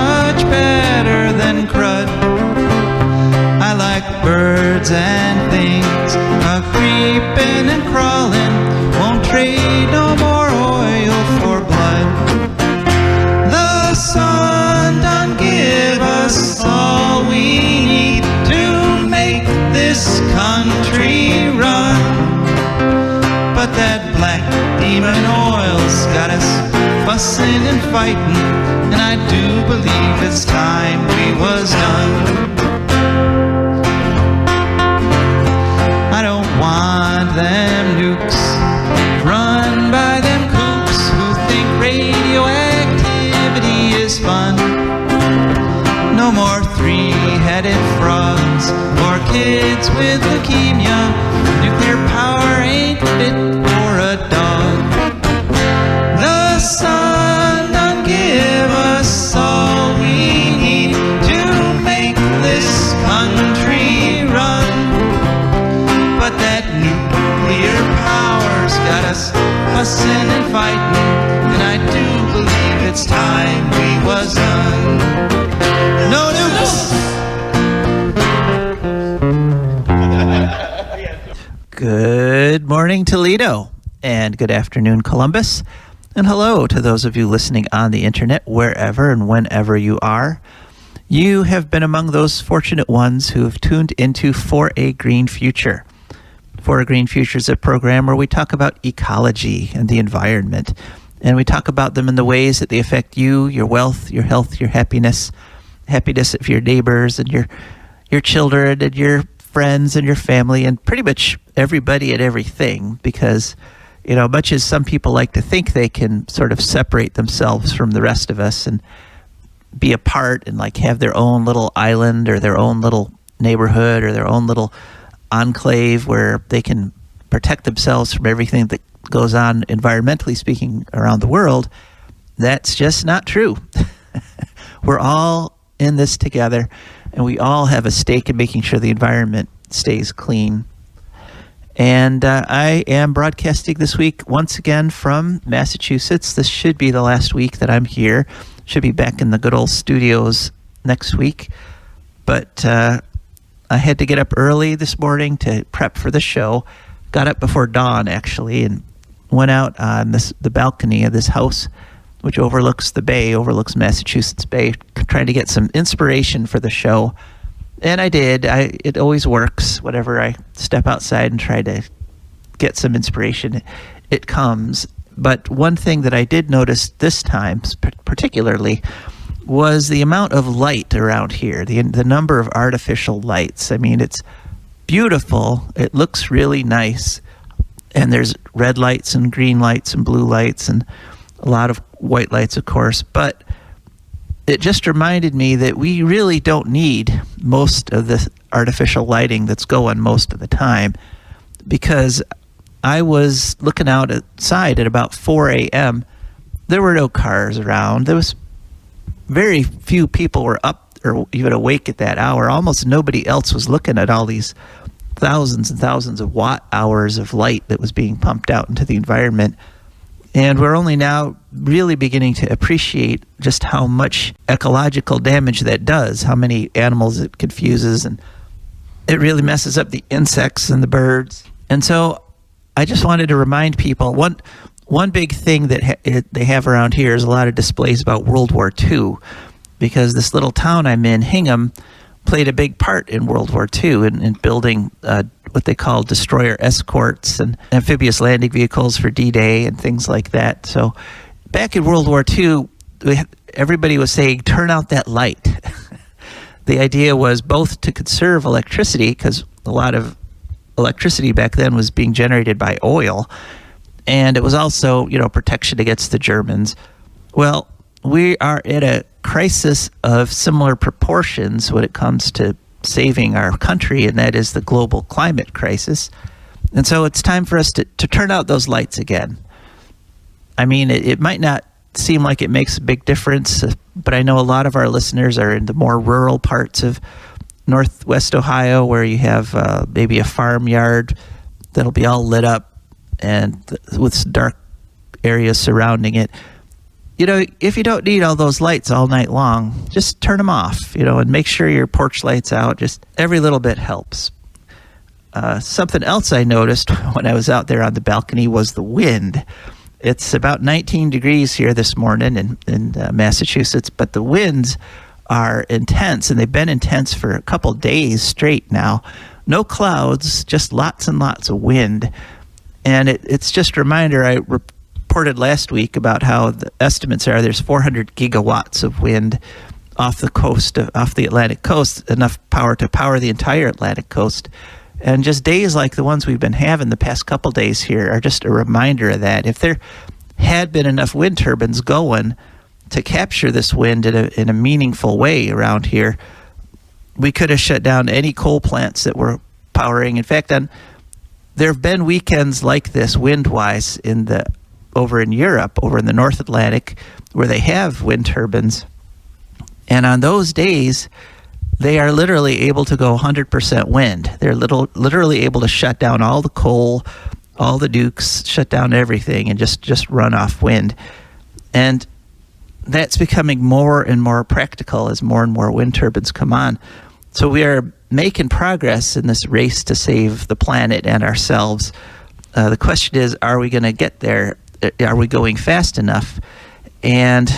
much better than crud. I like birds and things, a-creeping and crawling, won't trade no more oil for blood. The sun done give us all we need to make this country run. But that black demon oil's got us fussing and fighting, and I do believe it's time we was done. I don't want them nukes run by them kooks who think radioactivity is fun. No more three-headed frogs or kids with leukemia. Nuclear power ain't fit for a dog. The sun done give us all we need to make this country run. But that nuclear power's got us fussing and fighting, and I do believe it's time we was done. No nukes! Good morning, Toledo, and good afternoon, Columbus, and hello to those of you listening on the internet, wherever and whenever you are. You have been among those fortunate ones who have tuned into For a Green Future. For a Green Future is a program where we talk about ecology and the environment, and we talk about them in the ways that they affect you, your wealth, your health, your happiness of your neighbors and your children and your friends and your family and pretty much everybody and everything, because, you know, much as some people like to think they can sort of separate themselves from the rest of us and be apart and like have their own little island or their own little neighborhood or their own little enclave where they can protect themselves from everything that goes on environmentally speaking around the world, that's just not true. We're all in this together, and we all have a stake in making sure the environment stays clean. And I am broadcasting this week once again from Massachusetts. This should be the last week that I'm here. Should be back in the good old studios next week. But I had to get up early this morning to prep for the show. Got up before dawn, actually, and went out on the balcony of this house, which overlooks the bay, overlooks Massachusetts Bay, trying to get some inspiration for the show. And I did. It always works. Whenever I step outside and try to get some inspiration, it comes. But one thing that I did notice this time, particularly, was the amount of light around here, the number of artificial lights. I mean, it's beautiful. It looks really nice. And there's red lights and green lights and blue lights and a lot of white lights, of course. But it just reminded me that we really don't need most of the artificial lighting that's going most of the time, because I was looking outside at about 4 a.m. There were no cars around. There was very few people were up or even awake at that hour. Almost nobody else was looking at all these thousands and thousands of watt hours of light that was being pumped out into the environment. And we're only now really beginning to appreciate just how much ecological damage that does, how many animals it confuses, and it really messes up the insects and the birds. And so I just wanted to remind people, one big thing that they have around here is a lot of displays about World War II, because this little town I'm in, Hingham, played a big part in World War II in building what they call destroyer escorts and amphibious landing vehicles for D-Day and things like that. So back in World War II, everybody was saying, turn out that light. The idea was both to conserve electricity, because a lot of electricity back then was being generated by oil, and it was also, protection against the Germans. Well, we are at a crisis of similar proportions when it comes to saving our country, and that is the global climate crisis. And so it's time for us to turn out those lights again. I mean, it might not seem like it makes a big difference, but I know a lot of our listeners are in the more rural parts of Northwest Ohio, where you have maybe a farmyard that'll be all lit up and with dark areas surrounding it. if you don't need all those lights all night long, just turn them off, and make sure your porch light's out. Just every little bit helps. Something else I noticed when I was out there on the balcony was the wind. It's about 19 degrees here this morning in Massachusetts, but the winds are intense, and they've been intense for a couple days straight now. No clouds, just lots and lots of wind. And it's just a reminder, I reported last week about how the estimates are there's 400 gigawatts of wind off the Atlantic coast, enough power to power the entire Atlantic coast. And just days like the ones we've been having the past couple days here are just a reminder of that. If there had been enough wind turbines going to capture this wind in a meaningful way around here, we could have shut down any coal plants that were powering. In fact, there have been weekends like this wind-wise over in Europe, over in the North Atlantic, where they have wind turbines. And on those days, they are literally able to go 100% wind. They're literally able to shut down all the coal, all the nukes, shut down everything, and just run off wind. And that's becoming more and more practical as more and more wind turbines come on. So we are making progress in this race to save the planet and ourselves. The question is, are we going to get there? Are we going fast enough? And,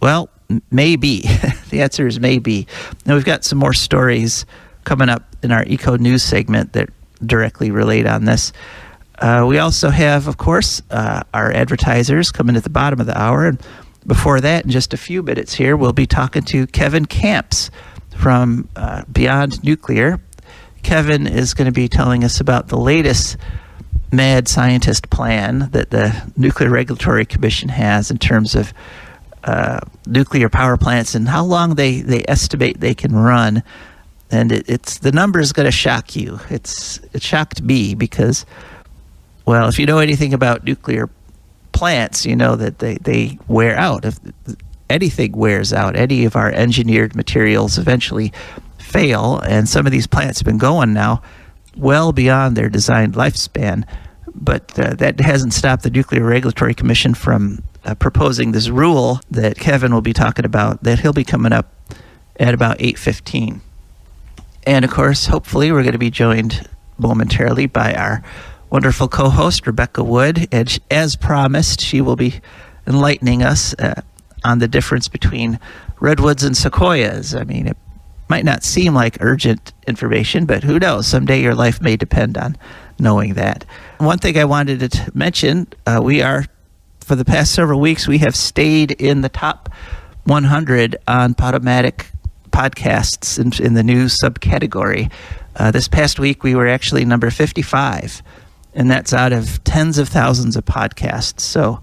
well, maybe. The answer is maybe. Now, we've got some more stories coming up in our Eco News segment that directly relate on this. We also have, of course, our advertisers coming at the bottom of the hour. And before that, in just a few minutes here, we'll be talking to Kevin Camps from Beyond Nuclear. Kevin is going to be telling us about the latest mad scientist plan that the Nuclear Regulatory Commission has in terms of nuclear power plants and how long they estimate they can run. And the number is going to shock you. It shocked me because, well, if you know anything about nuclear plants, you know that they wear out. If anything wears out, any of our engineered materials eventually fail, and some of these plants have been going now well beyond their designed lifespan. But that hasn't stopped the Nuclear Regulatory Commission from proposing this rule that Kevin will be talking about, that he'll be coming up at about 8:15. And of course, hopefully we're going to be joined momentarily by our wonderful co-host, Rebecca Wood. And as promised, she will be enlightening us on the difference between redwoods and sequoias. I mean, it might not seem like urgent information, but who knows? Someday your life may depend on knowing that. One thing I wanted to mention, for the past several weeks, we have stayed in the top 100 on Podomatic podcasts in the news subcategory. This past week, we were actually number 55, and that's out of tens of thousands of podcasts. So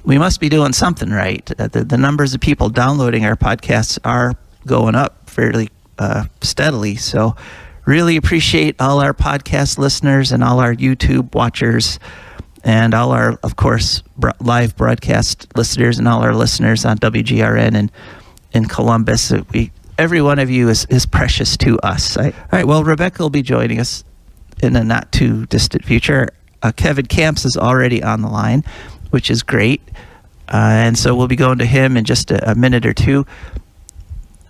we must be doing something right. The numbers of people downloading our podcasts are going up fairly steadily. So really appreciate all our podcast listeners and all our YouTube watchers and all our, of course, live broadcast listeners and all our listeners on WGRN and in Columbus. Every one of you is precious to us. All right, well, Rebecca will be joining us in a not too distant future. Kevin Camps is already on the line, which is great. And so we'll be going to him in just a minute or two.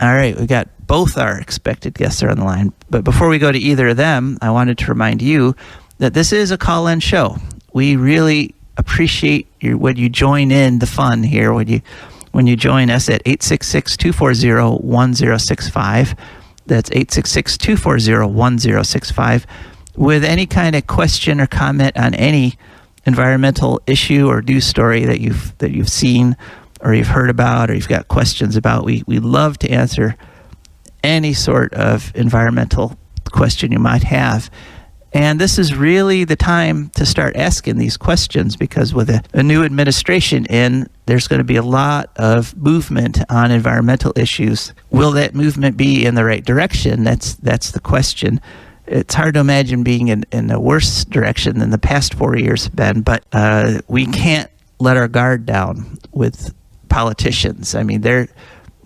All right, we got both our expected guests are on the line. But before we go to either of them, I wanted to remind you that this is a call-in show. We really appreciate when you join in the fun here, when you join us at 866-240-1065. That's 866-240-1065 with any kind of question or comment on any environmental issue or news story that you've seen or you've heard about or you've got questions about. We love to answer any sort of environmental question you might have. And this is really the time to start asking these questions, because with a new administration in, there's going to be a lot of movement on environmental issues. Will that movement be in the right direction? That's the question. It's hard to imagine being in a worse direction than the past 4 years have been, but we can't let our guard down with politicians. I mean, they're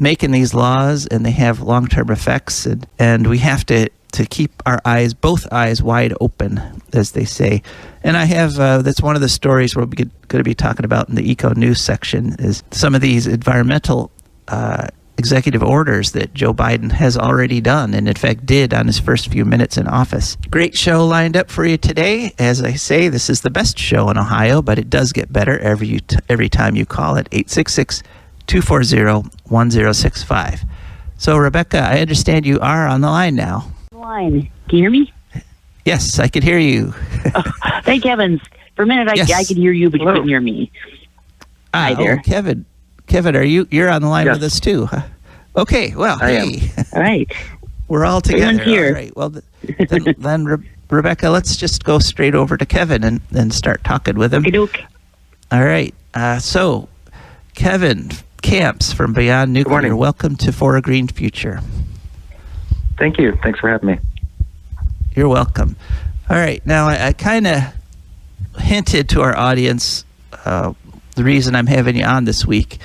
making these laws, and they have long-term effects, and we have to keep our eyes, both eyes, wide open, as they say. And I have, that's one of the stories we're going to be talking about in the Eco News section, is some of these environmental executive orders that Joe Biden has already done, and in fact did on his first few minutes in office. Great show lined up for you today. As I say, this is the best show in Ohio, but it does get better every time you call it, 866-240-1065. So, Rebecca, I understand you are on the line now. Line. Can you hear me? Yes, I can hear you. Thank heavens. For a minute, I could hear you, but you couldn't hear me. Hi there. Kevin, you're on the line with us too, huh? Okay, well, hey. All right. We're all together. Everyone's here. All right. Well, then Rebecca, let's just go straight over to Kevin and start talking with him. Okay. All right. So, Kevin Camps from Beyond Nuclear, welcome to For a Green Future. Thank you. Thanks for having me. You're welcome. All right. Now, I kind of hinted to our audience the reason I'm having you on this week,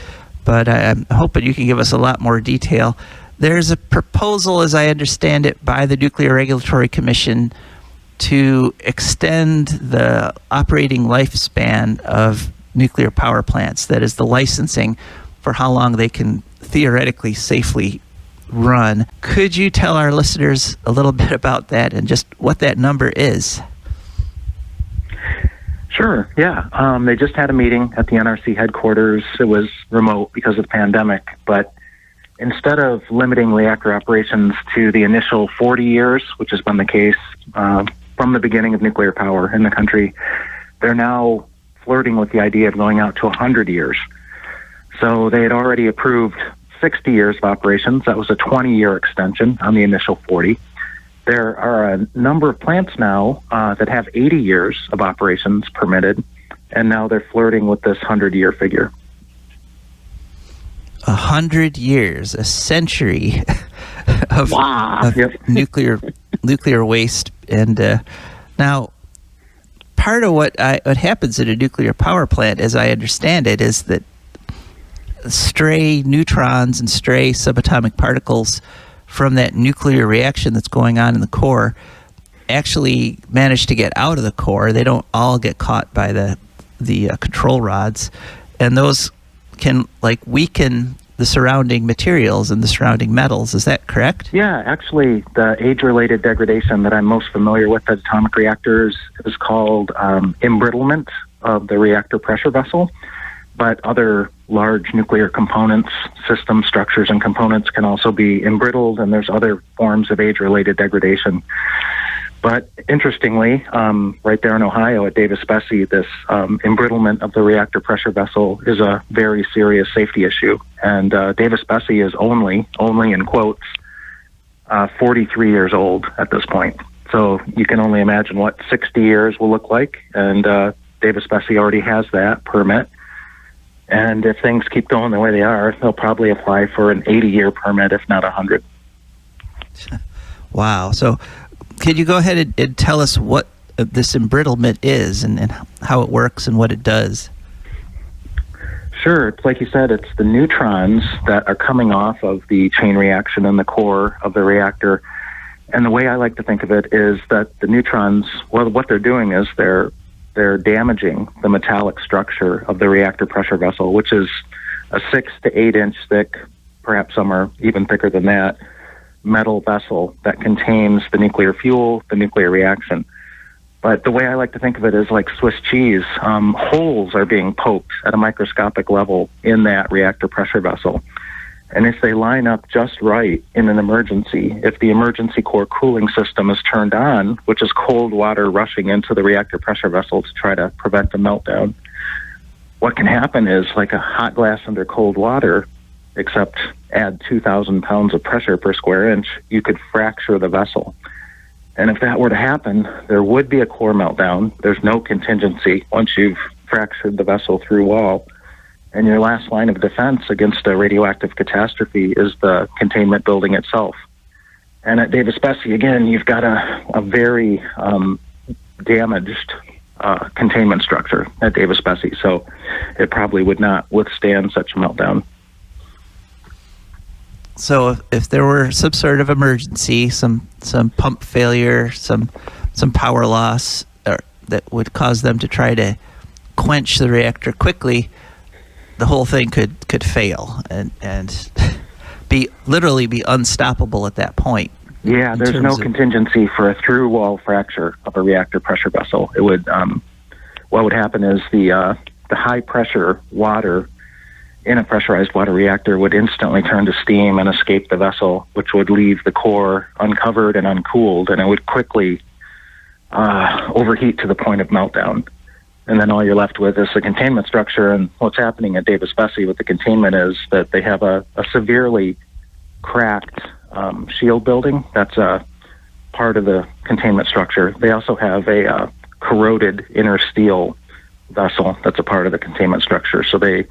but I'm hoping you can give us a lot more detail. There's a proposal, as I understand it, by the Nuclear Regulatory Commission to extend the operating lifespan of nuclear power plants. That is the licensing for how long they can theoretically safely run. Could you tell our listeners a little bit about that and just what that number is? Sure, yeah. They just had a meeting at the NRC headquarters. It was remote because of the pandemic, but instead of limiting reactor operations to the initial 40 years, which has been the case from the beginning of nuclear power in the country, they're now flirting with the idea of going out to 100 years. So they had already approved 60 years of operations. That was a 20-year extension on the initial 40. There are a number of plants now that have 80 years of operations permitted, and now they're flirting with this 100-year figure. 100 years, a century of nuclear waste. And now, part of what happens at a nuclear power plant, as I understand it, is that stray neutrons and stray subatomic particles from that nuclear reaction that's going on in the core actually manage to get out of the core. They don't all get caught by the control rods, and those can weaken the surrounding materials and the surrounding metals. Is that correct? Yeah, actually, the age-related degradation that I'm most familiar with at atomic reactors is called embrittlement of the reactor pressure vessel. But other large nuclear components, system structures and components can also be embrittled, and there's other forms of age-related degradation. But interestingly, right there in Ohio at Davis-Besse, this embrittlement of the reactor pressure vessel is a very serious safety issue. And Davis-Besse is only in quotes, 43 years old at this point. So you can only imagine what 60 years will look like. And Davis-Besse already has that permit. And if things keep going the way they are, they'll probably apply for an 80-year permit, if not 100. Wow. So could you go ahead and tell us what this embrittlement is and how it works and what it does? Sure. It's like you said, it's the neutrons that are coming off of the chain reaction in the core of the reactor. And the way I like to think of it is that the neutrons, well, what they're doing is they're damaging the metallic structure of the reactor pressure vessel, which is a 6 to 8 inch thick, perhaps some are even thicker than that, metal vessel that contains the nuclear fuel, the nuclear reaction. But the way I like to think of it is like Swiss cheese. Holes are being poked at a microscopic level in that reactor pressure vessel. And if they line up just right in an emergency, if the emergency core cooling system is turned on, which is cold water rushing into the reactor pressure vessel to try to prevent a meltdown, what can happen is like a hot glass under cold water, except add 2,000 pounds of pressure per square inch, you could fracture the vessel. And if that were to happen, there would be a core meltdown. There's no contingency once you've fractured the vessel through wall. And your last line of defense against a radioactive catastrophe is the containment building itself. And at Davis-Besse, again, you've got a very damaged containment structure at Davis-Besse, so it probably would not withstand such a meltdown. So if there were some sort of emergency, some pump failure, some power loss, or that would cause them to try to quench the reactor quickly, the whole thing could fail and be unstoppable at that point. Yeah, there's no contingency for a through wall fracture of a reactor pressure vessel. It would what would happen is the high pressure water in a pressurized water reactor would instantly turn to steam and escape the vessel, which would leave the core uncovered and uncooled, and it would quickly overheat to the point of meltdown. And then all you're left with is the containment structure. And what's happening at Davis-Besse with the containment is that they have a severely cracked shield building. That's a part of the containment structure. They also have a corroded inner steel vessel that's a part of the containment structure. So they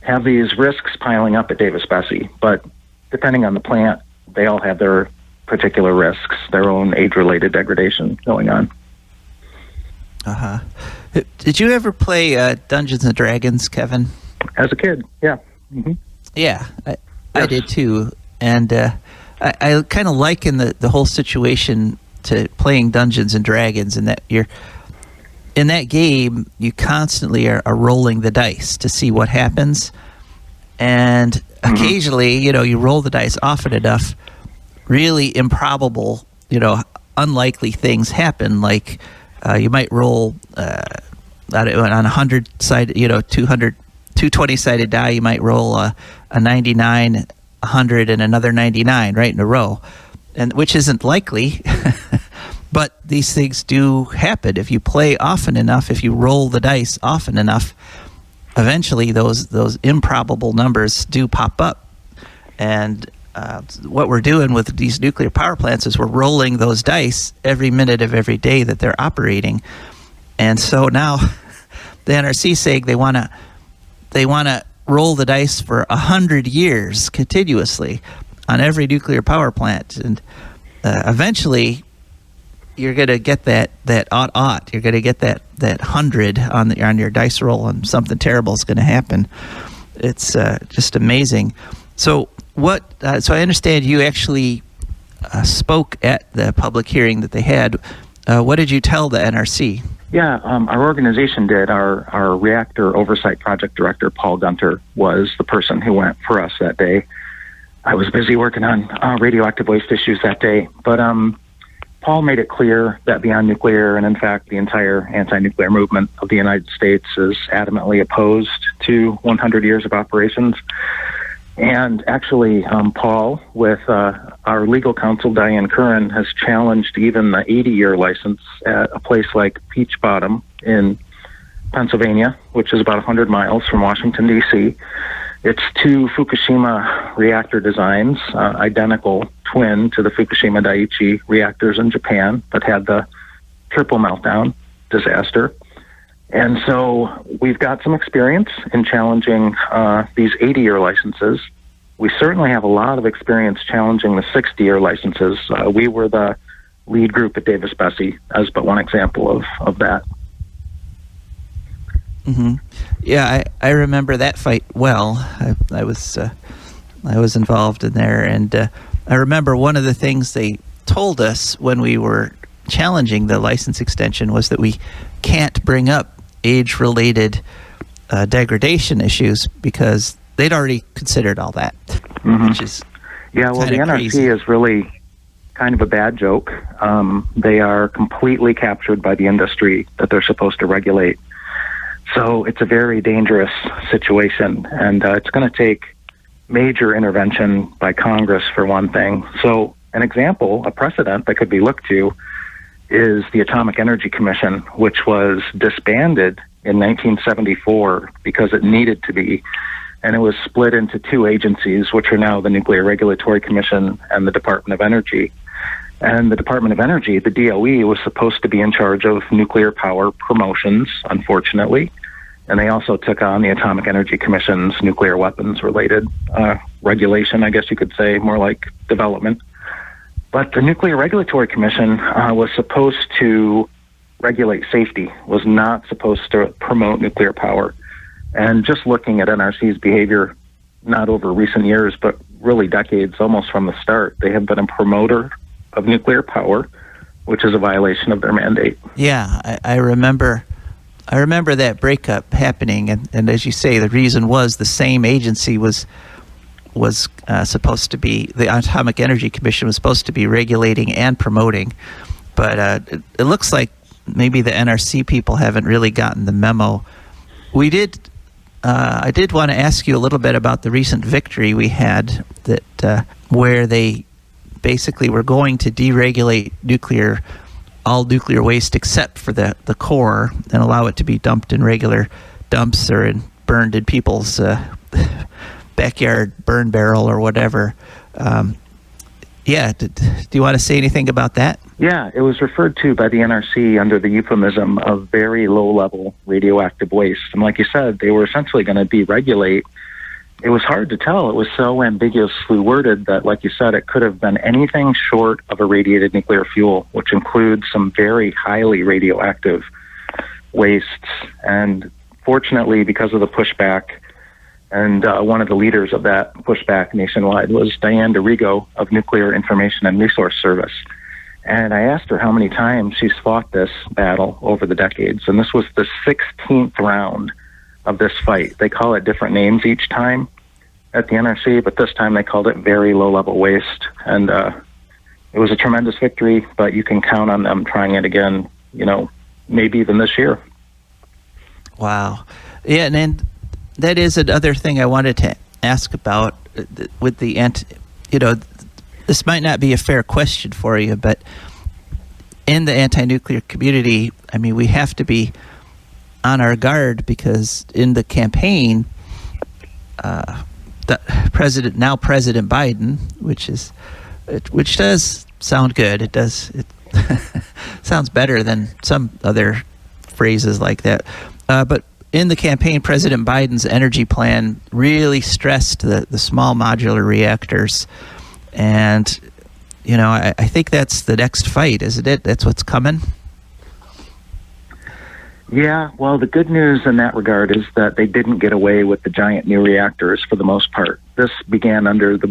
have these risks piling up at Davis-Besse, but depending on the plant, they all have their particular risks, their own age-related degradation going on. Uh-huh. Did you ever play Dungeons and Dragons, Kevin? As a kid, yeah. Mm-hmm. Yeah, I did too. And I kind of liken the whole situation to playing Dungeons and Dragons, in that you're in that game, you constantly are rolling the dice to see what happens. And occasionally, you roll the dice often enough, really improbable, unlikely things happen. Like you might roll on a 100-sided, 220-sided die, you might roll a 99, 100, and another 99 right in a row, and which isn't likely. But these things do happen. If you play often enough, if you roll the dice often enough, eventually those improbable numbers do pop up. And what we're doing with these nuclear power plants is we're rolling those dice every minute of every day that they're operating. And so now the NRC saying they want to roll the dice for 100 years continuously on every nuclear power plant. And eventually you're going to get that aught. You're going to get that 100 on your dice roll, and something terrible is going to happen. It's just amazing. So so I understand you actually spoke at the public hearing that they had. What did you tell the NRC? Yeah, our organization did. Our reactor oversight project director, Paul Gunter, was the person who went for us that day. I was busy working on radioactive waste issues that day, but Paul made it clear that Beyond Nuclear, and in fact the entire anti-nuclear movement of the United States, is adamantly opposed to 100 years of operations. And actually, Paul, with our legal counsel, Diane Curran, has challenged even the 80-year license at a place like Peach Bottom in Pennsylvania, which is about 100 miles from Washington, D.C. It's two Fukushima reactor designs, identical twin to the Fukushima Daiichi reactors in Japan, but had the triple meltdown disaster. And so we've got some experience in challenging these 80-year licenses. We certainly have a lot of experience challenging the 60-year licenses. We were the lead group at Davis-Besse as but one example of that. Mm-hmm. Yeah, I remember that fight well. I was involved in there, and I remember one of the things they told us when we were challenging the license extension was that we can't bring up age-related degradation issues because they'd already considered all that, which is the NRC crazy. Is really kind of a bad joke. They are completely captured by the industry that they're supposed to regulate. So it's a very dangerous situation, and it's going to take major intervention by Congress for one thing. So an example, a precedent that could be looked to, is the Atomic Energy Commission, which was disbanded in 1974 because it needed to be, and it was split into two agencies, which are now the Nuclear Regulatory Commission and the Department of Energy. And the Department of Energy, the DOE, was supposed to be in charge of nuclear power promotions, unfortunately. And they also took on the Atomic Energy Commission's nuclear weapons-related regulation, I guess you could say, more like development. But the Nuclear Regulatory Commission was supposed to regulate safety, was not supposed to promote nuclear power. And just looking at NRC's behavior, not over recent years, but really decades, almost from the start, they have been a promoter of nuclear power, which is a violation of their mandate. Yeah, I remember that breakup happening, and as you say, the reason was the same agency was supposed to be, the Atomic Energy Commission was supposed to be regulating and promoting, but it looks like maybe the NRC people haven't really gotten the memo. I did want to ask you a little bit about the recent victory we had, that where they basically were going to deregulate all nuclear waste except for the core, and allow it to be dumped in regular dumps or burned in people's backyard burn barrel or whatever. Do you want to say anything about that? Yeah, it was referred to by the NRC under the euphemism of very low-level radioactive waste. And like you said, they were essentially going to deregulate. It was hard to tell. It was so ambiguously worded that, like you said, it could have been anything short of irradiated nuclear fuel, which includes some very highly radioactive wastes. And fortunately, because of the pushback, and one of the leaders of that pushback nationwide was Diane DeRigo of Nuclear Information and Resource Service. And I asked her how many times she's fought this battle over the decades. And this was the 16th round of this fight. They call it different names each time at the NRC, but this time they called it very low-level waste. And it was a tremendous victory, but you can count on them trying it again, maybe even this year. Wow. Yeah, and that is another thing I wanted to ask about with the this might not be a fair question for you, but in the anti-nuclear community, I mean, we have to be on our guard, because in the campaign, President Biden, which does sound good. It sounds better than some other phrases like that. But in the campaign, President Biden's energy plan really stressed the small modular reactors. And, I think that's the next fight, isn't it? That's what's coming. Yeah, well, the good news in that regard is that they didn't get away with the giant new reactors for the most part. This began under the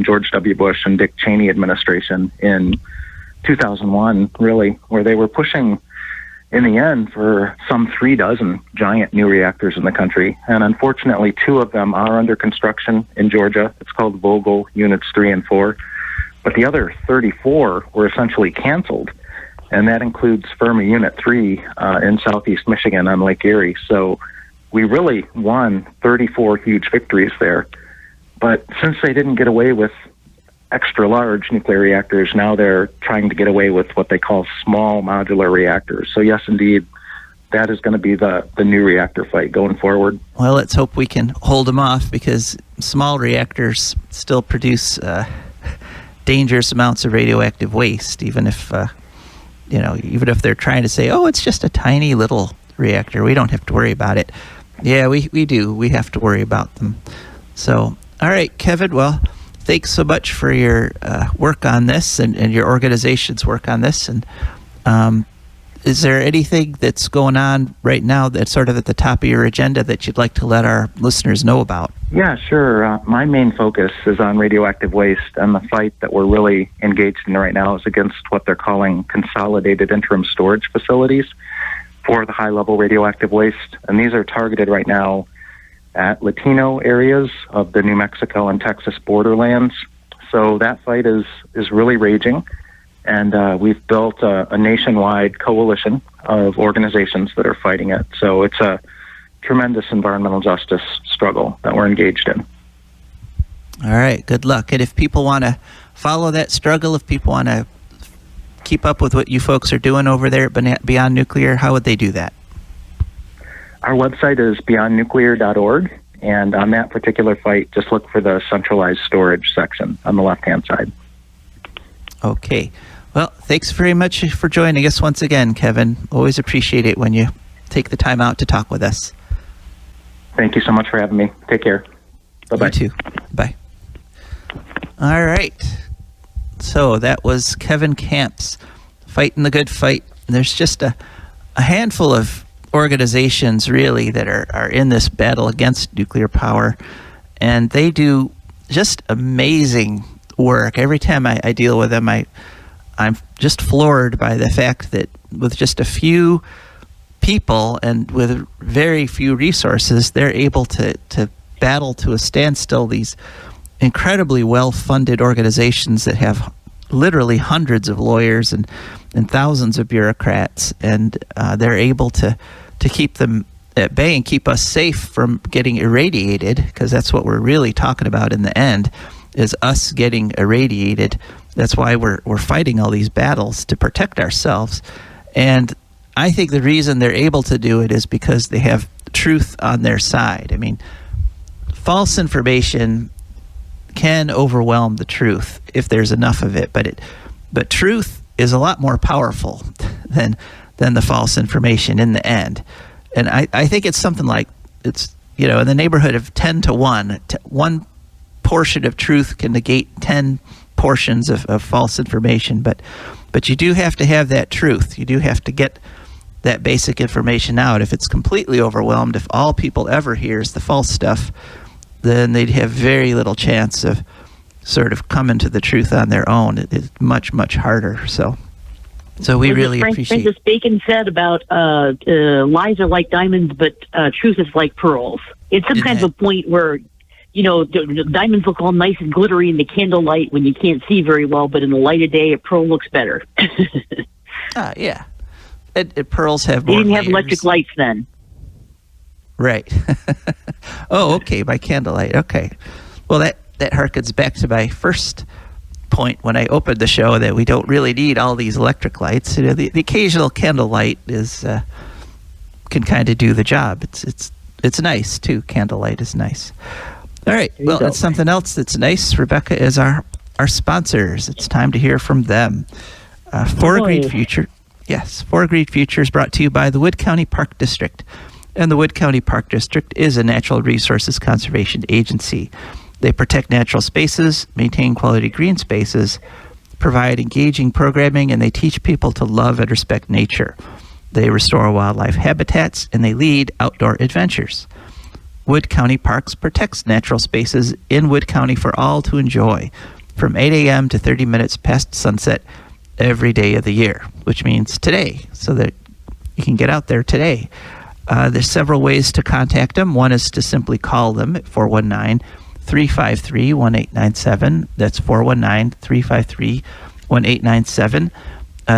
George W. Bush and Dick Cheney administration in 2001, really, where they were pushing, in the end, for some 36 giant new reactors in the country. And unfortunately, 2 of them are under construction in Georgia. It's called Vogtle Units 3 and 4. But the other 34 were essentially canceled. And that includes Fermi Unit 3 in southeast Michigan on Lake Erie. So we really won 34 huge victories there. But since they didn't get away with extra large nuclear reactors, now they're trying to get away with what they call small modular reactors. So yes, indeed, that is going to be the new reactor fight going forward. Well, let's hope we can hold them off, because small reactors still produce dangerous amounts of radioactive waste, even if they're trying to say, oh, it's just a tiny little reactor, we don't have to worry about it. Yeah, we do. We have to worry about them. So, all right, Kevin, well, thanks so much for your work on this and your organization's work on this. And is there anything that's going on right now that's sort of at the top of your agenda that you'd like to let our listeners know about? Yeah, sure. My main focus is on radioactive waste, and the fight that we're really engaged in right now is against what they're calling consolidated interim storage facilities for the high-level radioactive waste. And these are targeted right now at Latino areas of the New Mexico and Texas borderlands. So that fight is really raging, and we've built a nationwide coalition of organizations that are fighting it. So it's a tremendous environmental justice struggle that we're engaged in. All right, good luck. And if people want to follow that struggle, if people want to keep up with what you folks are doing over there at Beyond Nuclear, how would they do that? Our website is beyondnuclear.org, and on that particular fight, just look for the centralized storage section on the left-hand side. Okay. Well, thanks very much for joining us once again, Kevin. Always appreciate it when you take the time out to talk with us. Thank you so much for having me. Take care. Bye-bye. You too. Bye. All right. So that was Kevin Camps fighting the good fight. There's just a handful of organizations really that are in this battle against nuclear power, and they do just amazing work. Every time I deal with them, I'm just floored by the fact that with just a few people and with very few resources, they're able to battle to a standstill these incredibly well-funded organizations that have literally hundreds of lawyers and thousands of bureaucrats, and they're able to keep them at bay and keep us safe from getting irradiated, because that's what we're really talking about in the end, is us getting irradiated. That's why we're fighting all these battles to protect ourselves. And I think the reason they're able to do it is because they have truth on their side. I mean, false information can overwhelm the truth if there's enough of it, but truth is a lot more powerful than the false information in the end. And I think it's something like, it's, in the neighborhood of 10 to 1. One portion of truth can negate 10 portions of false information, but you do have to have that truth. You do have to get that basic information out. If it's completely overwhelmed, if all people ever hear is the false stuff, then they'd have very little chance of sort of coming to the truth on their own. It's much, much harder. So we really appreciate. Francis Bacon said about lies are like diamonds, but truth is like pearls. It's some kind of a point where, diamonds look all nice and glittery in the candlelight when you can't see very well, but in the light of day, a pearl looks better. Yeah. Pearls have more They didn't have layers. electric lights then. Right. Oh, okay, by candlelight. Okay. Well, that harkens back to my first point when I opened the show, that we don't really need all these electric lights. The occasional candlelight can kind of do the job. It's nice too. Candlelight is nice. All right. Well, that's something else that's nice. Rebecca is our sponsors. It's time to hear from them. For a Great Future. Yes, For a Great Future is brought to you by the Wood County Park District. And the Wood County Park District is a natural resources conservation agency. They protect natural spaces, maintain quality green spaces, provide engaging programming, and they teach people to love and respect nature. They restore wildlife habitats, and they lead outdoor adventures. Wood County Parks protects natural spaces in Wood County for all to enjoy, from 8 a.m. to 30 minutes past sunset every day of the year, which means today, so that you can get out there today. There's several ways to contact them. One is to simply call them at 419-353-1897. That's 419-353-1897.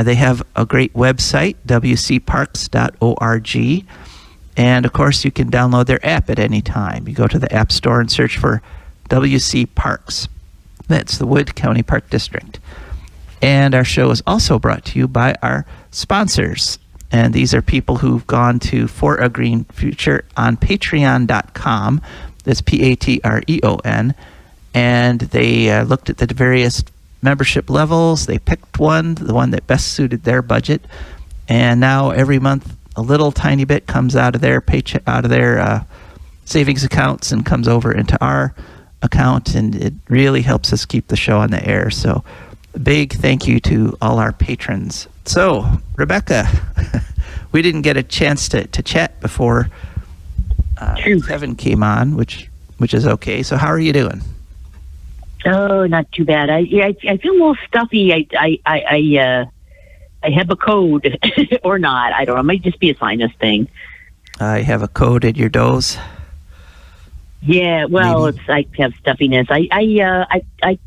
They have a great website, wcparks.org. And, of course, you can download their app at any time. You go to the App Store and search for WC Parks. That's the Wood County Park District. And our show is also brought to you by our sponsors. And these are people who've gone to For a Green Future on patreon.com. That's Patreon. And they looked at the various membership levels. They picked the one that best suited their budget. And now every month, a little tiny bit comes out of their paycheck, out of their savings accounts, and comes over into our account. And it really helps us keep the show on the air. So a big thank you to all our patrons. So, Rebecca, we didn't get a chance to chat before Kevin came on, which is okay. So how are you doing? Oh, not too bad. I feel a little stuffy. I have a cold or not. I don't know. It might just be a sinus thing. I have a cold in your nose. Yeah, well, Maybe. I have stuffiness. I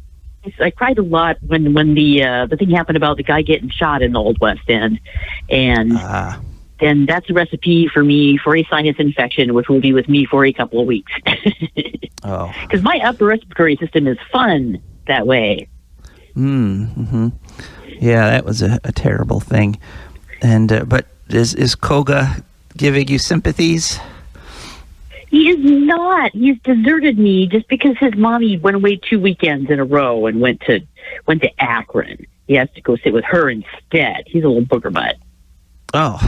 cried a lot when the thing happened about the guy getting shot in the Old West End, and then that's a recipe for me for a sinus infection, which will be with me for a couple of weeks. Oh, because my upper respiratory system is fun that way. Mm-hmm. Yeah, that was a terrible thing. And but is Koga giving you sympathies? He is not. He's deserted me just because his mommy went away 2 weekends in a row and went to Akron. He has to go sit with her instead. He's a little booger butt. Oh,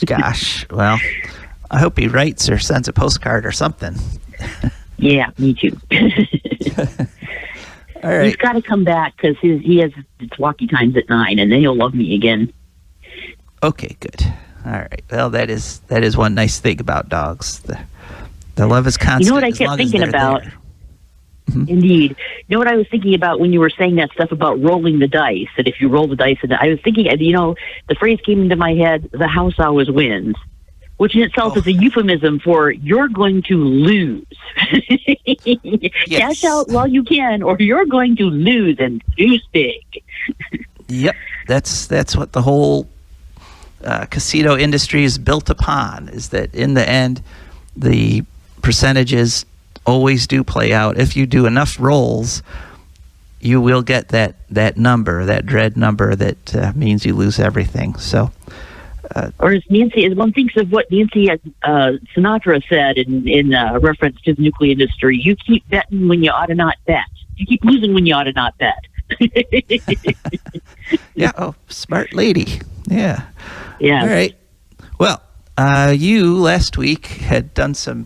gosh. Well, I hope he writes or sends a postcard or something. Yeah, me too. All right. He's got to come back because he has its walkie times at 9, and then he'll love me again. Okay, good. All right. Well, that is one nice thing about dogs. The love is constant. You know what I as kept long as thinking they're about? there. Indeed. You know what I was thinking about when you were saying that stuff about rolling the dice, that if you roll the dice, and I was thinking, the phrase came into my head, the house always wins, which in itself is a euphemism for you're going to lose. Cash out while you can, or you're going to lose, and lose big. Yep. That's what the whole casino industry is built upon, is that in the end, the percentages always do play out. If you do enough rolls, you will get that number, that dread number that means you lose everything. So, or as one thinks of what Nancy Sinatra said in reference to the nuclear industry, you keep betting when you ought to not bet. You keep losing when you ought to not bet. Yeah. Oh, smart lady. Yeah. Yeah. All right. Well, you last week had done some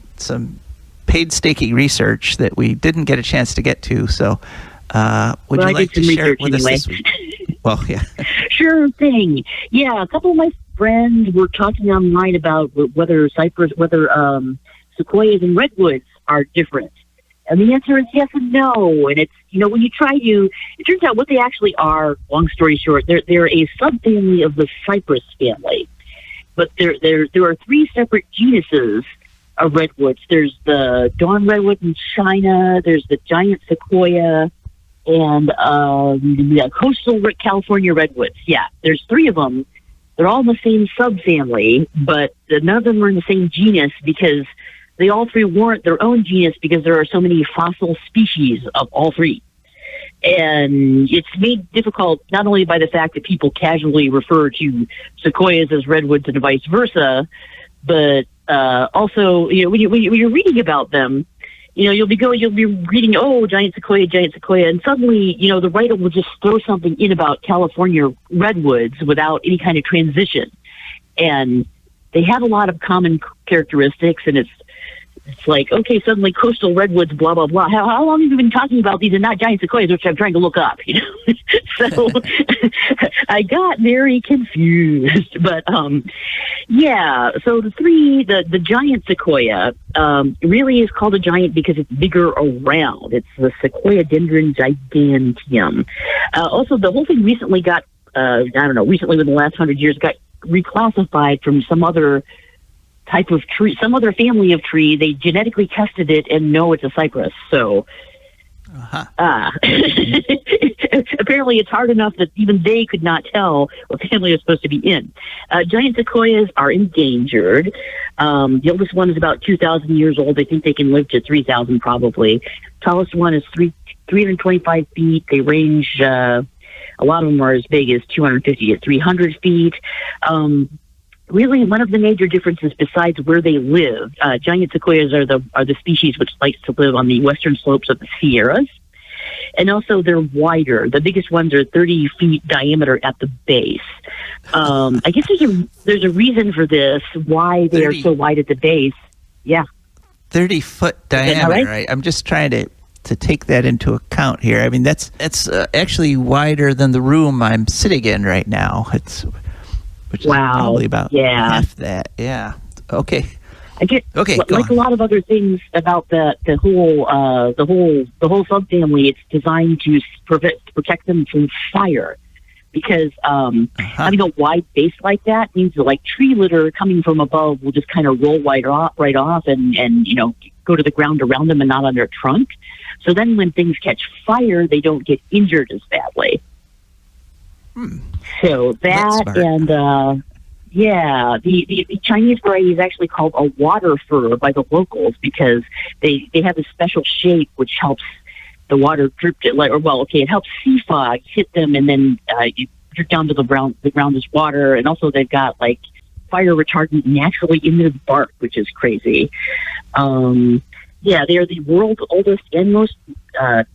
painstaking research that we didn't get a chance to get to. So, would you like to share it with us this week? Well, yeah. Sure thing. Yeah, a couple of my friends were talking online about whether sequoias and redwoods are different. And the answer is yes and no. And it's, when you try to, it turns out what they actually are, long story short, they're a subfamily of the cypress family. But there are three separate genuses of redwoods. There's the dawn redwood in China, there's the giant sequoia, and the coastal California redwoods. Yeah, there's three of them. They're all in the same subfamily, but none of them are in the same genus because they all three warrant their own genus because there are so many fossil species of all three. And it's made difficult not only by the fact that people casually refer to sequoias as redwoods and vice versa, but also, when you're reading about them, you'll be reading, giant sequoia, and suddenly, the writer will just throw something in about California redwoods without any kind of transition. And they have a lot of common characteristics, and it's like, okay, suddenly coastal redwoods, blah, blah, blah. How long have you been talking about these and not giant sequoias, which I'm trying to look up, So I got very confused. But, yeah, so the giant sequoia really is called a giant because it's bigger around. It's the Sequoiadendron giganteum. Also, the whole thing recently got, recently within the last 100 years, got reclassified from some other type of tree, some other family of tree. They genetically tested it and know it's a cypress. So apparently it's hard enough that even they could not tell what family it's supposed to be in. Giant sequoias are endangered. The oldest one is about 2,000 years old. They think they can live to 3,000 probably. Tallest one is 325 feet. They range, a lot of them are as big as 250 to 300 feet. Really, one of the major differences besides where they live, giant sequoias are the species which likes to live on the western slopes of the Sierras. And also they're wider. The biggest ones are 30 feet diameter at the base. I guess there's a reason for this, why they are so wide at the base. Yeah. 30-foot diameter, right? I'm just trying to take that into account here. I mean, that's actually wider than the room I'm sitting in right now. Which is probably about half that. Yeah. Okay. Like a lot of other things about the whole subfamily, it's designed to protect them from fire, because having a wide base like that means that, like, tree litter coming from above will just kind of roll right off and go to the ground around them and not on their trunk. So then when things catch fire, they don't get injured as badly. So that, and the Chinese variety is actually called a water fir by the locals because they have a special shape which helps the water drip. It helps sea fog hit them, and then you drip down to the ground. The ground is water, and also they've got like fire retardant naturally in their bark, which is crazy. They are the world's oldest and most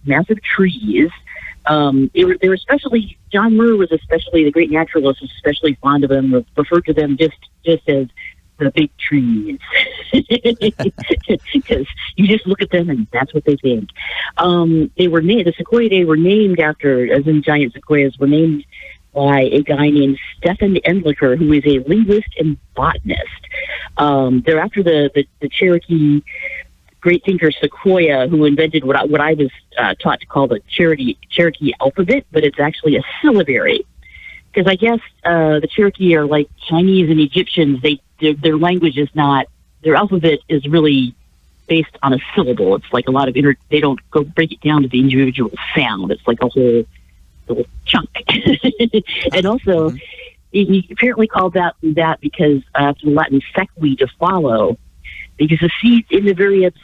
massive trees. They were especially, John Muir was especially, the great naturalist was especially fond of them, referred to them just as the big trees. Because you just look at them and that's what they think. The sequoiae were named after, as in giant sequoias, were named by a guy named Stephen Endlicher, who is a linguist and botanist. They're after the Cherokee great thinker Sequoia, who invented what I was taught to call the Cherokee alphabet, but it's actually a syllabary. Because I guess the Cherokee are like Chinese and Egyptians. Their language is not, their alphabet is really based on a syllable. It's like a lot of they don't go break it down to the individual sound. It's like a whole little chunk. And also, he apparently called that because after the Latin sequi, to follow, because the seeds in the various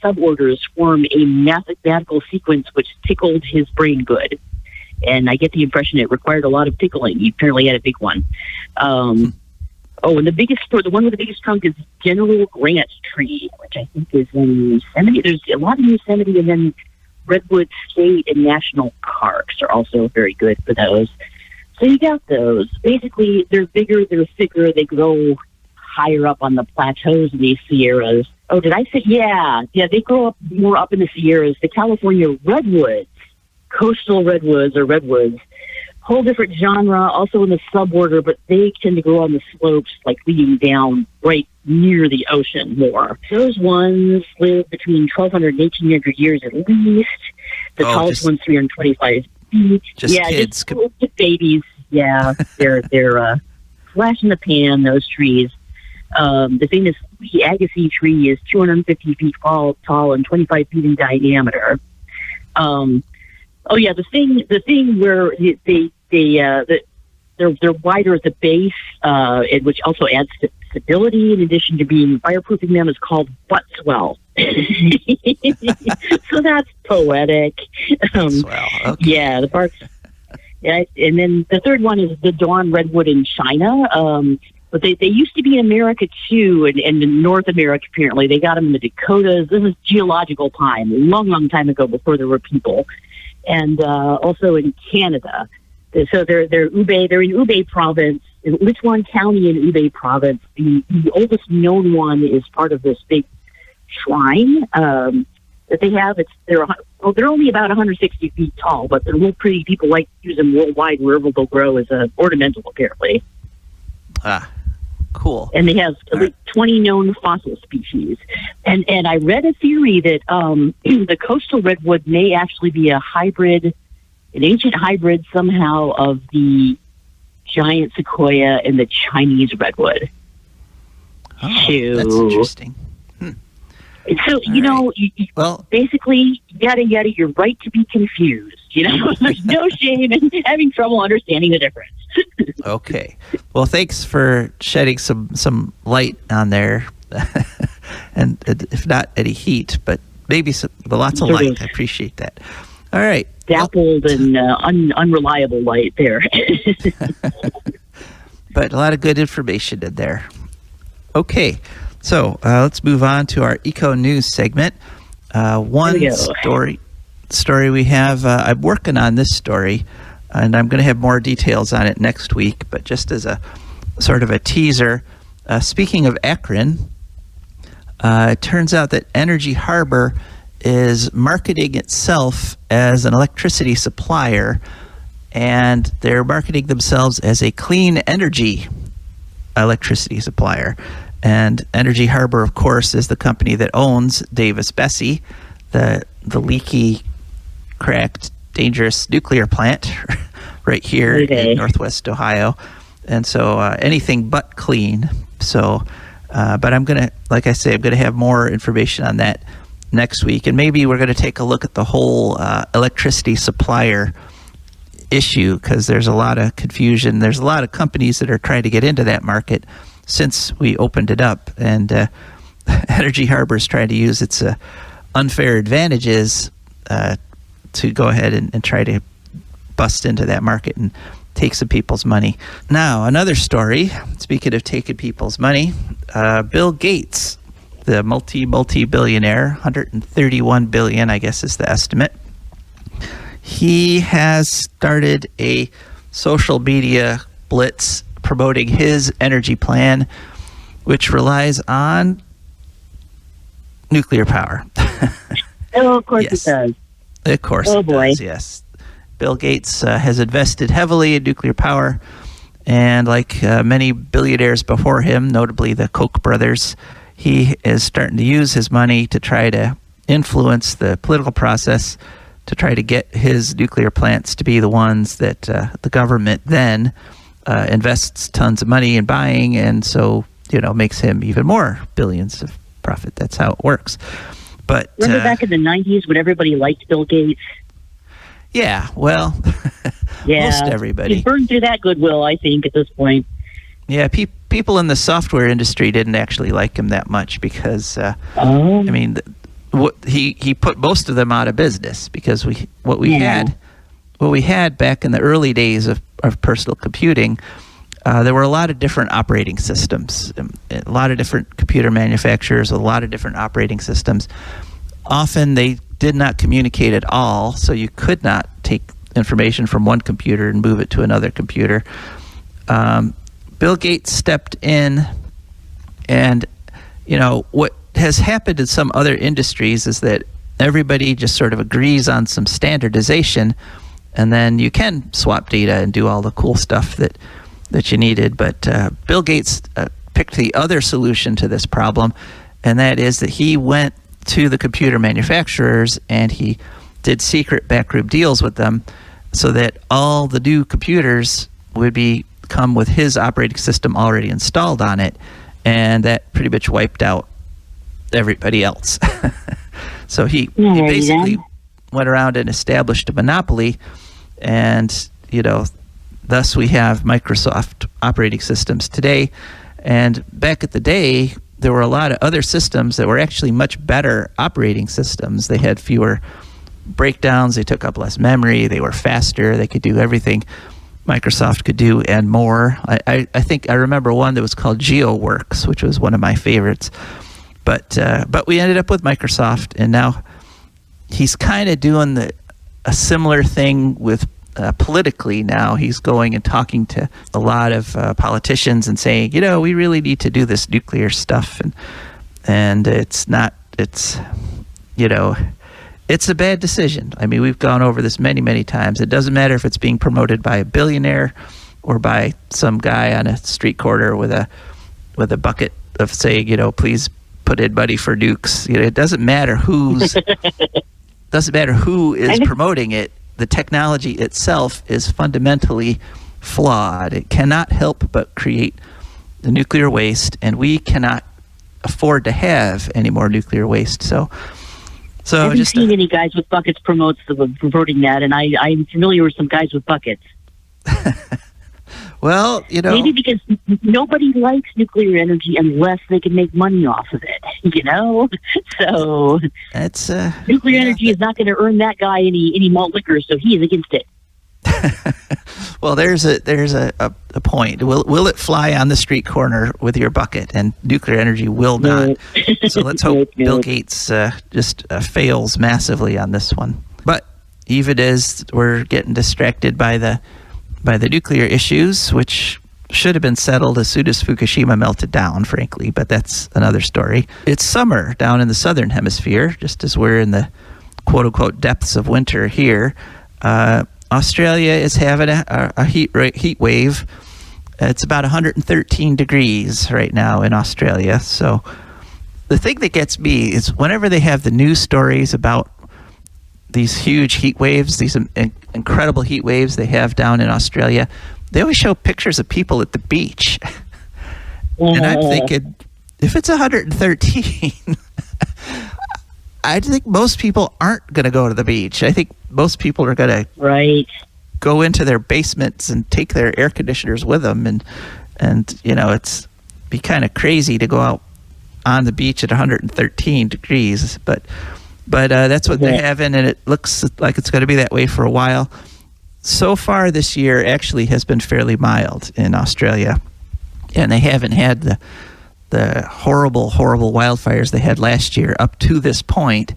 suborders form a mathematical sequence which tickled his brain good. And I get the impression it required a lot of tickling. He apparently had a big one. And the one with the biggest trunk is General Grant Tree, which I think is in Yosemite. There's a lot in Yosemite, and then Redwood State and National Parks are also very good for those. So you got those. Basically, they're bigger, they're thicker, they grow higher up on the plateaus in these Sierras. Oh, did I say? Yeah, they grow up more up in the Sierras. The California redwoods, coastal redwoods or redwoods, whole different genre, also in the suborder, but they tend to grow on the slopes, like leading down right near the ocean more. Those ones live between 1,200 and 1,800 years at least. The tallest one's 325 feet. Just kids. Just babies. Yeah, they're flash in the pan, those trees. The famous Agassiz tree is 250 feet tall and 25 feet in diameter. The thing where they're wider at the base, and which also adds stability in addition to being fireproofing them, is called butt swell. So that's poetic. Swell. Okay. Yeah, the bark. Yeah, and then the third one is the dawn redwood in China. But they used to be in America too, and in North America apparently. They got them in the Dakotas. This is geological time, a long time ago, before there were people. And also in Canada. So they're in Hubei province, in Lichuan County in Hubei province. The oldest known one is part of this big shrine that they have. They're only about 160 feet tall, but they're real pretty. People like to use them worldwide wherever they'll grow as an ornamental, apparently. Cool. And they have at least 20 known fossil species. And I read a theory that the coastal redwood may actually be an ancient hybrid somehow of the giant sequoia and the Chinese redwood. Oh, that's interesting. So, basically, yada, you're right to be confused. There's no shame in having trouble understanding the difference. Okay. Well, thanks for shedding some light on there. And if not any heat, but maybe lots of light. I appreciate that. All right. Dappled and unreliable light there. But a lot of good information in there. Okay. So let's move on to our Eco News segment. One story we have, I'm working on this story, and I'm going to have more details on it next week, but just as a sort of a teaser, speaking of Akron, it turns out that Energy Harbor is marketing itself as an electricity supplier, and they're marketing themselves as a clean energy electricity supplier. And Energy Harbor, of course, is the company that owns Davis-Besse, the leaky, cracked, dangerous nuclear plant right here in Northwest Ohio. And so anything but clean. So, but I'm going to, like I say, I'm going to have more information on that next week. And maybe we're going to take a look at the whole electricity supplier issue, because there's a lot of confusion. There's a lot of companies that are trying to get into that market since we opened it up, and Energy Harbor is trying to use its unfair advantages to go ahead and try to bust into that market and take some people's money. Now, another story, speaking of taking people's money, Bill Gates, the multi-billionaire, $131 billion, I guess is the estimate. He has started a social media blitz promoting his energy plan, which relies on nuclear power. Oh, of course it does. Of course it does, yes. Bill Gates has invested heavily in nuclear power, and like many billionaires before him, notably the Koch brothers, he is starting to use his money to try to influence the political process to try to get his nuclear plants to be the ones that the government then invests tons of money in buying, and so, makes him even more billions of profit. That's how it works. But remember back in the 90s when everybody liked Bill Gates? Yeah, well, most everybody. He's burned through that goodwill, I think, at this point. Yeah, people in the software industry didn't actually like him that much because, he put most of them out of business because what we had back in the early days of personal computing, there were a lot of different operating systems, a lot of different computer manufacturers, a lot of different operating systems. Often they did not communicate at all, so you could not take information from one computer and move it to another computer. Bill Gates stepped in, and what has happened in some other industries is that everybody just sort of agrees on some standardization, and then you can swap data and do all the cool stuff that you needed. But Bill Gates picked the other solution to this problem, and that is that he went to the computer manufacturers and he did secret backroom deals with them so that all the new computers would come with his operating system already installed on it, and that pretty much wiped out everybody else. So he basically went around and established a monopoly, and thus we have Microsoft operating systems today. And back at the day, there were a lot of other systems that were actually much better operating systems. They had fewer breakdowns, they took up less memory, they were faster, they could do everything Microsoft could do and more. I think I remember one that was called GeoWorks, which was one of my favorites. But we ended up with Microsoft, and now he's kind of doing a similar thing with politically now. He's going and talking to a lot of politicians and saying, we really need to do this nuclear stuff, and it's a bad decision. I mean, we've gone over this many, many times. It doesn't matter if it's being promoted by a billionaire or by some guy on a street corner with a bucket of saying, please put in money for nukes. It doesn't matter who is promoting it. The technology itself is fundamentally flawed. It cannot help but create the nuclear waste, and we cannot afford to have any more nuclear waste. So I haven't seen any guys with buckets promoting that, and I'm familiar with some guys with buckets. Well, maybe because nobody likes nuclear energy unless they can make money off of it. So it's nuclear energy is not going to earn that guy any malt liquor, so he is against it. Well, there's a point. Will it fly on the street corner with your bucket? And nuclear energy will not. So let's hope Bill Gates just fails massively on this one. But even as we're getting distracted by the nuclear issues, which should have been settled as soon as Fukushima melted down, frankly, but that's another story. It's summer down in the southern hemisphere, just as we're in the quote-unquote depths of winter here. Australia is having a heat wave. It's about 113 degrees right now in Australia. So the thing that gets me is whenever they have the news stories about these huge heat waves, these incredible heat waves they have down in Australia, they always show pictures of people at the beach. And I'm thinking, if it's 113, I think most people aren't going to go to the beach. I think most people are going to go into their basements and take their air conditioners with them. And it's be kind of crazy to go out on the beach at 113 degrees. But that's what they're having, and it looks like it's going to be that way for a while. So far this year actually has been fairly mild in Australia, and they haven't had the horrible wildfires they had last year up to this point.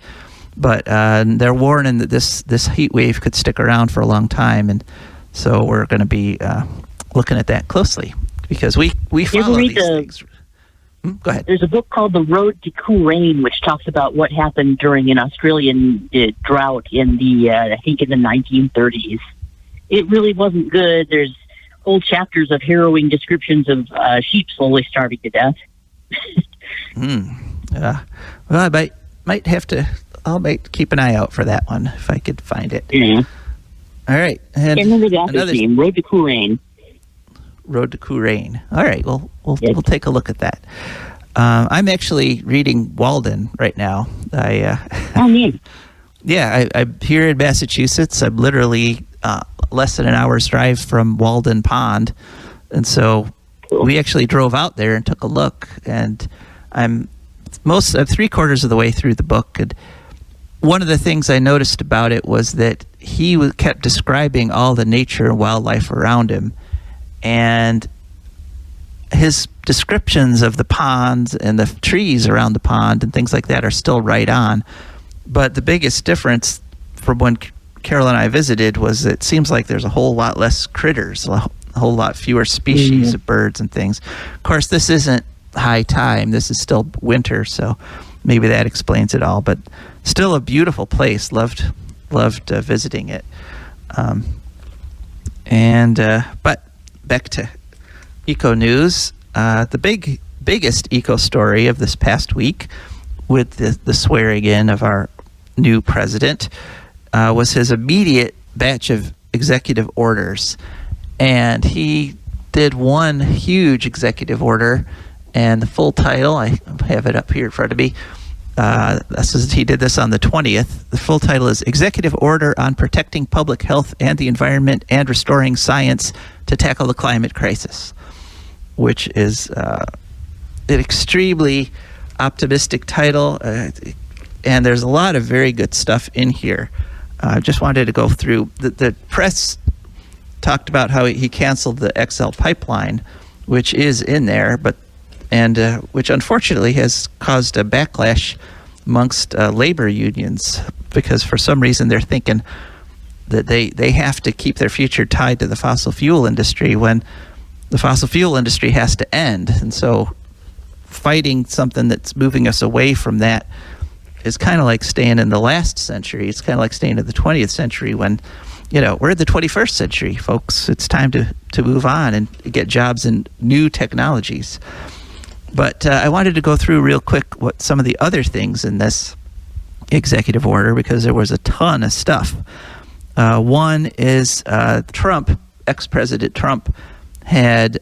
But they're warning that this heat wave could stick around for a long time, and so we're going to be looking at that closely because we follow these things. Go ahead. There's a book called The Road to Cool Rain, which talks about what happened during an Australian drought in I think in the 1930s. It really wasn't good. There's whole chapters of harrowing descriptions of sheep slowly starving to death. Well, I might have to. I might keep an eye out for that one if I could find it. Yeah. All right. And remember the author's name, Road to Kurain. Road to Kurain. All right. Well, we'll take a look at that. I'm actually reading Walden right now. Oh, man. Yeah, I'm here in Massachusetts. I'm literally less than an hour's drive from Walden Pond, and so we actually drove out there and took a look. And I'm 3/4 of the way through the book, and one of the things I noticed about it was that he kept describing all the nature and wildlife around him, and his descriptions of the ponds and the trees around the pond and things like that are still right on. But the biggest difference from when Carol and I visited was it seems like there's a whole lot less critters, a whole lot fewer species of birds and things. Of course, this isn't high time. This is still winter, so maybe that explains it all. But still a beautiful place. Loved visiting it. But back to eco news. The biggest eco story of this past week, with the swearing in of our new president, was his immediate batch of executive orders. And he did one huge executive order, and the full title, I have it up here in front of me. He did this on the 20th. The full title is Executive Order on Protecting Public Health and the Environment and Restoring Science to Tackle the Climate Crisis, which is an extremely optimistic title, and there's a lot of very good stuff in here. I just wanted to go through. The press talked about how he canceled the XL pipeline, which is in there, which unfortunately has caused a backlash amongst labor unions, because for some reason they're thinking that they have to keep their future tied to the fossil fuel industry when the fossil fuel industry has to end. And so fighting something that's moving us away from that is kind of like staying in the last century. It's kind of like staying in the 20th century when, we're in the 21st century, folks. It's time to move on and get jobs in new technologies. But I wanted to go through real quick what some of the other things in this executive order, because there was a ton of stuff. One is ex-President Trump had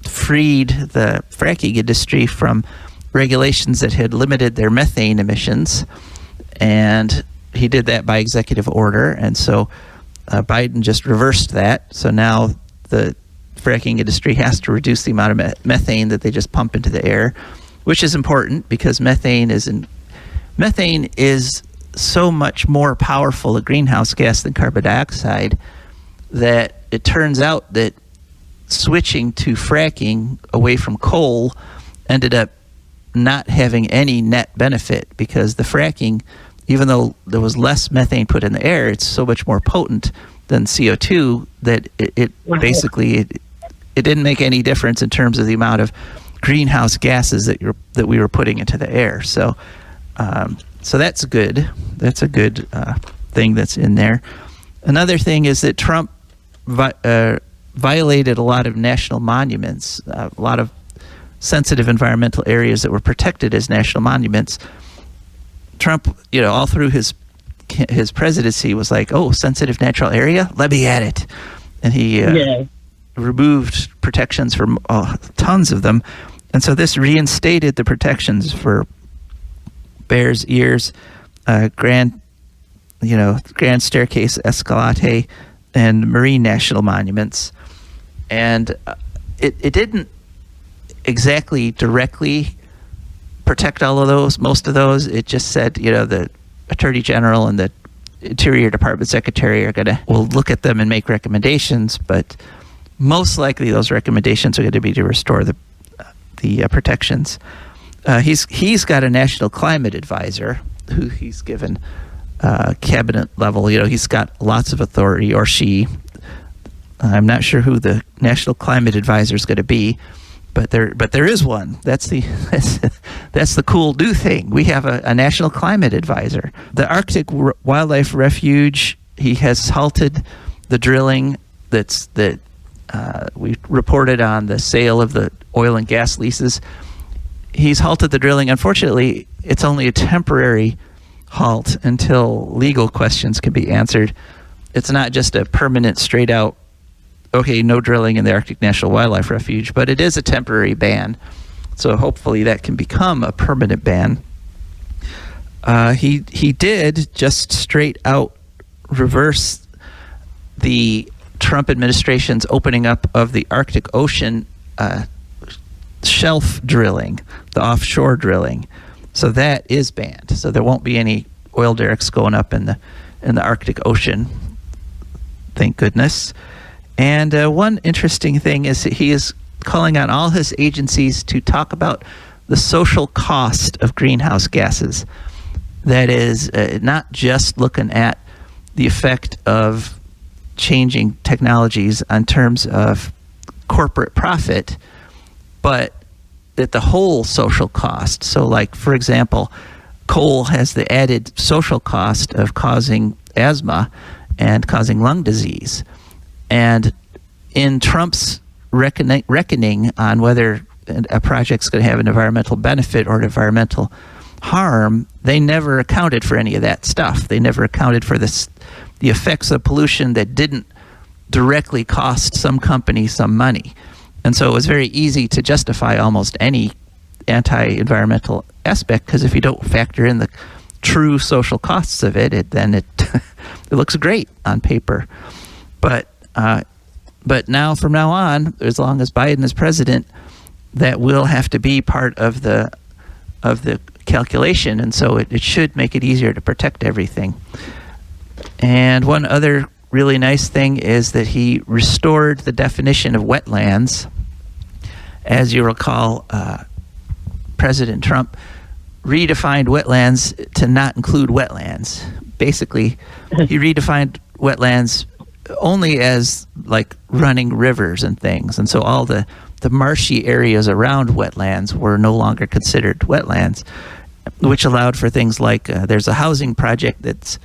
freed the fracking industry from regulations that had limited their methane emissions, and he did that by executive order. And so Biden just reversed that. So now the fracking industry has to reduce the amount of methane that they just pump into the air, which is important because methane is so much more powerful a greenhouse gas than carbon dioxide that it turns out that switching to fracking away from coal ended up not having any net benefit, because the fracking, even though there was less methane put in the air, it's so much more potent than CO2 that it basically it didn't make any difference in terms of the amount of greenhouse gases that we were putting into the air. So that's good. That's a good thing that's in there. Another thing is that Trump violated a lot of national monuments, a lot of sensitive environmental areas that were protected as national monuments. Trump, all through his presidency was like, oh, sensitive natural area, let me at it. And he removed protections from tons of them. And so this reinstated the protections for Bears Ears, Grand Staircase Escalante, and Marine National Monuments. And it didn't exactly directly protect all of those, most of those. It just said, the Attorney General and the Interior Department Secretary will look at them and make recommendations, but most likely those recommendations are going to be to restore the protections. He's got a national climate advisor who he's given cabinet level. He's got lots of authority, or she. I'm not sure who the national climate advisor is going to be, but there is one. That's the cool new thing. We have a national climate advisor. The Arctic Wildlife Refuge, he has halted the drilling that we reported on the sale of the oil and gas leases. he's halted the drilling. Unfortunately, it's only a temporary halt until legal questions can be answered. It's not just a permanent, straight out, okay, no drilling in the Arctic National Wildlife Refuge, but it is a temporary ban. So hopefully that can become a permanent ban. He did just straight out reverse the Trump administration's opening up of the Arctic Ocean shelf drilling, the offshore drilling. So that is banned. So there won't be any oil derricks going up in the Arctic Ocean. Thank goodness. And one interesting thing is that he is calling on all his agencies to talk about the social cost of greenhouse gases. That is not just looking at the effect of changing technologies in terms of corporate profit, but at the whole social cost. So, like, for example, coal has the added social cost of causing asthma and causing lung disease. And in Trump's reckoning on whether a project's going to have an environmental benefit or an environmental harm, they never accounted for any of that stuff. They never accounted for the effects of pollution that didn't directly cost some company some money. And so it was very easy to justify almost any anti-environmental aspect, because if you don't factor in the true social costs of it, then it it looks great on paper. But now, from now on, as long as Biden is president, that will have to be part of the calculation, and so it should make it easier to protect everything. And one other really nice thing is that he restored the definition of wetlands. As you recall, President Trump redefined wetlands to not include wetlands. Basically, he redefined wetlands only as like running rivers and things, and so all the marshy areas around wetlands were no longer considered wetlands, which allowed for things like there's a housing project that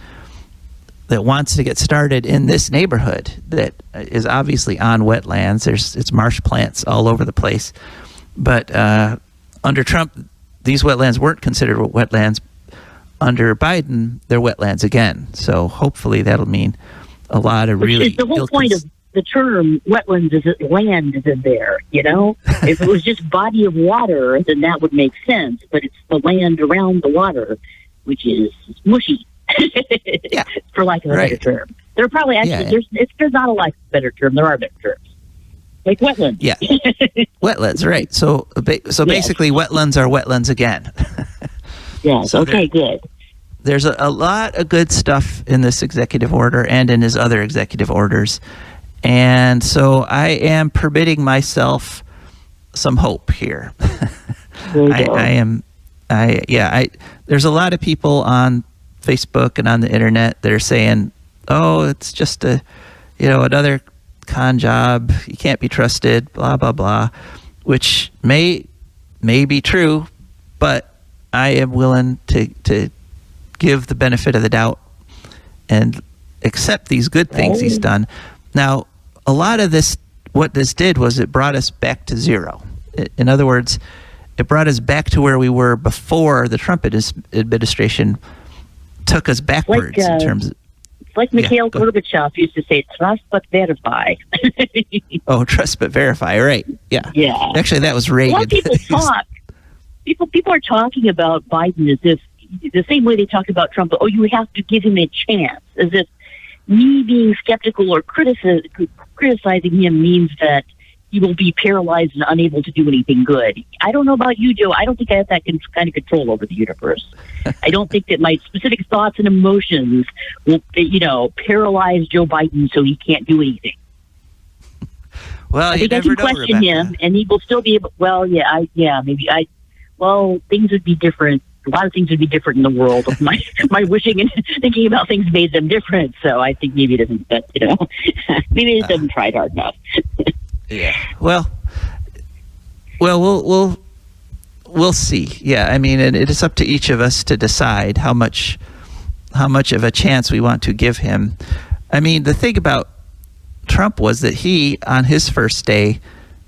wants to get started in this neighborhood that is obviously on wetlands. It's marsh plants all over the place, but under Trump, these wetlands weren't considered wetlands. Under Biden, they're wetlands again. So hopefully that'll mean a lot of really. The whole point of the term wetlands is that land is in there, you know? If it was just body of water, then that would make sense. But it's the land around the water, which is mushy, yeah, for lack of a better term. There are probably actually, there's not a lack of a better term. There are better terms. Like wetlands. Yeah, wetlands, right. So basically wetlands are wetlands again. Yes, so okay, good. There's a lot of good stuff in this executive order and in his other executive orders. And so I am permitting myself some hope here. There's a lot of people on Facebook and on the internet that are saying, oh, it's just another con job. You can't be trusted, blah, blah, blah, which may be true, but I am willing to give the benefit of the doubt and accept these good things he's done. Now, a lot of this, what this did was it brought us back to zero. In other words, it brought us back to where we were before the Trump administration took us backwards in terms of... It's like Mikhail Gorbachev used to say, trust but verify. Oh, trust but verify, right. Yeah. Yeah. Actually, that was Reagan. A lot of people talk. People are talking about Biden as if, the same way they talk about Trump, oh, you have to give him a chance, as if me being skeptical or criticizing him means that he will be paralyzed and unable to do anything good. I don't know about you, Joe. I don't think I have that kind of control over the universe. I don't think that my specific thoughts and emotions will, paralyze Joe Biden so he can't do anything. Well, I think I can question him, and he will still be able. Well, things would be different. A lot of things would be different in the world if my wishing and thinking about things made them different. So I think maybe it doesn't, maybe it doesn't try hard enough. Yeah. Well, we'll see. Yeah. I mean, it is up to each of us to decide how much of a chance we want to give him. I mean, the thing about Trump was that he, on his first day,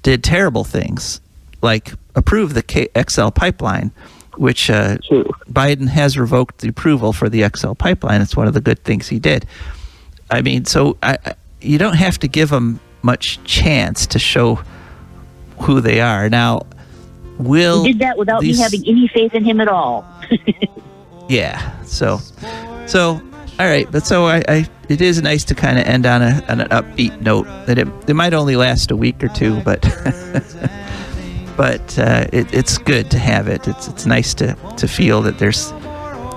did terrible things, like approve the XL pipeline, which Biden has revoked the approval for the XL pipeline. It's one of the good things he did. I mean, so you don't have to give them much chance to show who they are. Now, he did that without me having any faith in him at all. Yeah. So, all right. But so it is nice to kind of end on an upbeat note. That it might only last a week or two, but it's good to have it. It's nice to feel that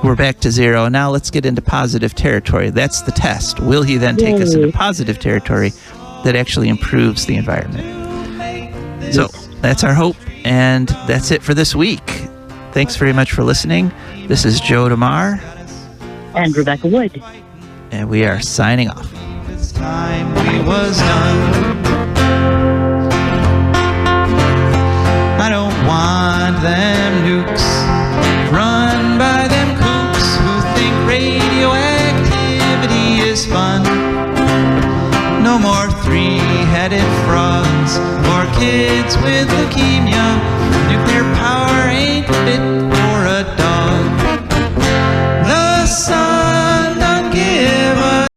we're back to zero. Now let's get into positive territory. That's the test. Will he then take us into positive territory that actually improves the environment? So that's our hope, and that's it for this week. Thanks very much for listening. This is Joe DeMar. And Rebecca Wood. And we are signing off. This time we was done. I don't want them nukes run by them kooks who think radioactivity is fun. No more three-headed frogs or kids with leukemia. Nuclear